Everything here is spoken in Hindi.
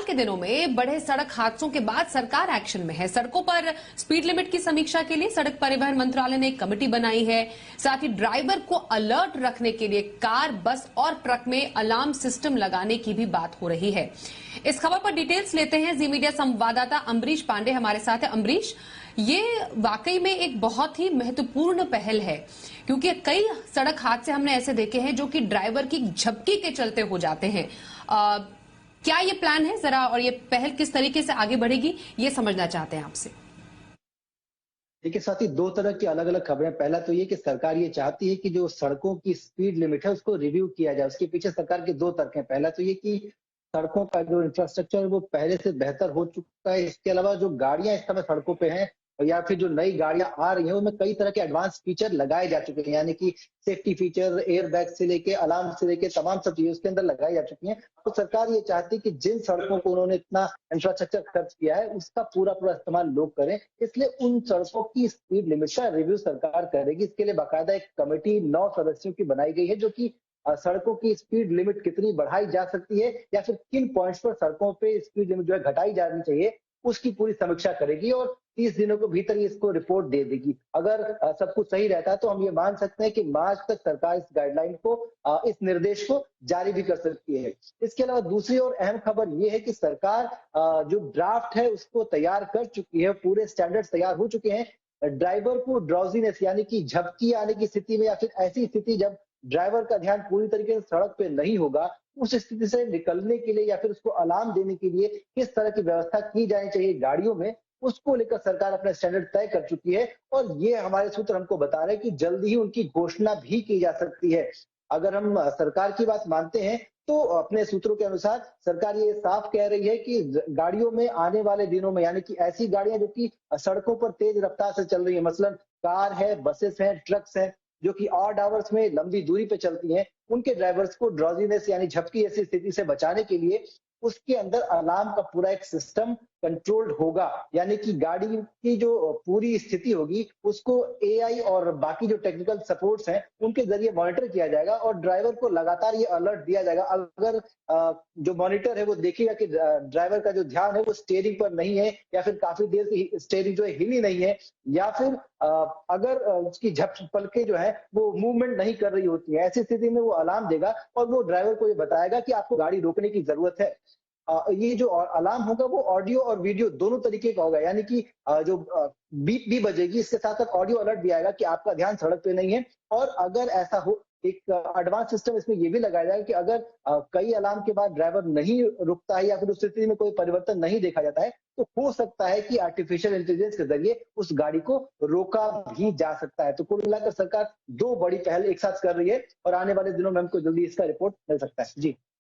के दिनों में बढ़े सड़क हादसों के बाद सरकार एक्शन में है। सड़कों पर स्पीड लिमिट की समीक्षा के लिए सड़क परिवहन मंत्रालय ने एक कमेटी बनाई है। साथ ही ड्राइवर को अलर्ट रखने के लिए कार, बस और ट्रक में अलार्म सिस्टम लगाने की भी बात हो रही है। इस खबर पर डिटेल्स लेते हैं जी मीडिया संवाददाता अम्बरीश पांडे हमारे साथ है। अम्बरीश, ये वाकई में एक बहुत ही महत्वपूर्ण पहल है, क्योंकि कई सड़क हादसे हमने ऐसे देखे हैं जो कि ड्राइवर की झपकी के चलते हो जाते हैं। क्या ये प्लान है जरा, और ये पहल किस तरीके से आगे बढ़ेगी, ये समझना चाहते हैं आपसे। देखिए साथ ही दो तरह की अलग अलग खबरें। पहला तो ये कि सरकार ये चाहती है कि जो सड़कों की स्पीड लिमिट है उसको रिव्यू किया जाए। उसके पीछे सरकार के दो तर्क हैं। पहला तो ये कि सड़कों का जो इंफ्रास्ट्रक्चर है वो पहले से बेहतर हो चुका है। इसके अलावा जो गाड़ियां इस समय सड़कों पे हैं या फिर जो नई गाड़ियां आ रही हैं उनमें कई तरह के एडवांस फीचर लगाए जा चुके हैं, यानी कि सेफ्टी फीचर, एयर बैग से लेके अलार्म से लेके तमाम सब चीजें उसके अंदर लगाई जा चुकी हैं। तो सरकार ये चाहती है कि जिन सड़कों को उन्होंने इतना इंफ्रास्ट्रक्चर खर्च किया है उसका पूरा इस्तेमाल लोग करें। इसलिए उन सड़कों की स्पीड लिमिट का रिव्यू सरकार करेगी। इसके लिए बाकायदा एक कमेटी 9 सदस्यों की बनाई गई है जो कि सड़कों की स्पीड लिमिट कितनी बढ़ाई जा सकती है या फिर किन पॉइंट्स पर सड़कों पे स्पीड लिमिट जो है घटाई जानी चाहिए उसकी पूरी समीक्षा करेगी और 30 दिनों के भीतर ही इसको रिपोर्ट दे देगी। अगर सब कुछ सही रहता है तो हम ये मान सकते हैं कि मार्च तक सरकार इस गाइडलाइन को, इस निर्देश को जारी भी कर सकती है। इसके अलावा दूसरी और अहम खबर ये है कि सरकार जो ड्राफ्ट है उसको तैयार कर चुकी है, पूरे स्टैंडर्ड्स तैयार हो चुके हैं। ड्राइवर को ड्राउजीनेस यानी कि झपकी आने की स्थिति में या फिर ऐसी स्थिति जब ड्राइवर का ध्यान पूरी तरीके से सड़क पे नहीं होगा, उस स्थिति से निकलने के लिए या फिर उसको अलार्म देने के लिए किस तरह की व्यवस्था की जानी चाहिए गाड़ियों में, उसको लेकर सरकार अपना स्टैंडर्ड तय कर चुकी है। और ये हमारे सूत्र हमको बता रहे हैं कि जल्दी ही उनकी घोषणा भी की जा सकती है। अगर हम सरकार की बात मानते हैं तो अपने सूत्रों के अनुसार सरकार ये साफ कह रही है कि गाड़ियों में आने वाले दिनों में, यानी कि ऐसी गाड़ियां जो कि सड़कों पर तेज रफ्तार से चल रही है, मसलन कार है, बसेस हैं, ट्रक्स हैं, जो कि ऑड आवर्स में लंबी दूरी पे चलती हैं, उनके ड्राइवर्स को ड्राउजीनेस यानी झपकी ऐसी स्थिति से बचाने के लिए उसके अंदर अलार्म का पूरा एक सिस्टम कंट्रोल्ड होगा। यानी कि गाड़ी की जो पूरी स्थिति होगी उसको एआई और बाकी जो टेक्निकल सपोर्ट्स हैं उनके जरिए मॉनिटर किया जाएगा और ड्राइवर को लगातार ये अलर्ट दिया जाएगा। अगर जो मॉनिटर है वो देखेगा कि ड्राइवर का जो ध्यान है वो स्टीयरिंग पर नहीं है या फिर काफी देर से स्टीयरिंग जो है हिली नहीं है, या फिर अगर उसकी पलकें जो है वो मूवमेंट नहीं कर रही होती है, ऐसी स्थिति में वो अलार्म देगा और वो ड्राइवर को ये बताएगा कि आपको गाड़ी रोकने की जरूरत है। ये जो अलार्म होगा वो ऑडियो और वीडियो दोनों तरीके का होगा, यानी कि जो बीप भी बजेगी, इसके साथ साथ ऑडियो अलर्ट भी आएगा कि आपका ध्यान सड़क पे नहीं है। और अगर ऐसा हो, एक एडवांस सिस्टम इसमें ये भी लगाया जाएगा कि अगर कई अलार्म के बाद ड्राइवर नहीं रुकता है या फिर उस स्थिति में कोई परिवर्तन नहीं देखा जाता है तो हो सकता है कि आर्टिफिशियल इंटेलिजेंस के जरिए उस गाड़ी को रोका भी जा सकता है। तो कुल मिलाकर सरकार दो बड़ी पहल एक साथ कर रही है और आने वाले दिनों में हमको जल्दी इसका रिपोर्ट मिल सकता है। जी।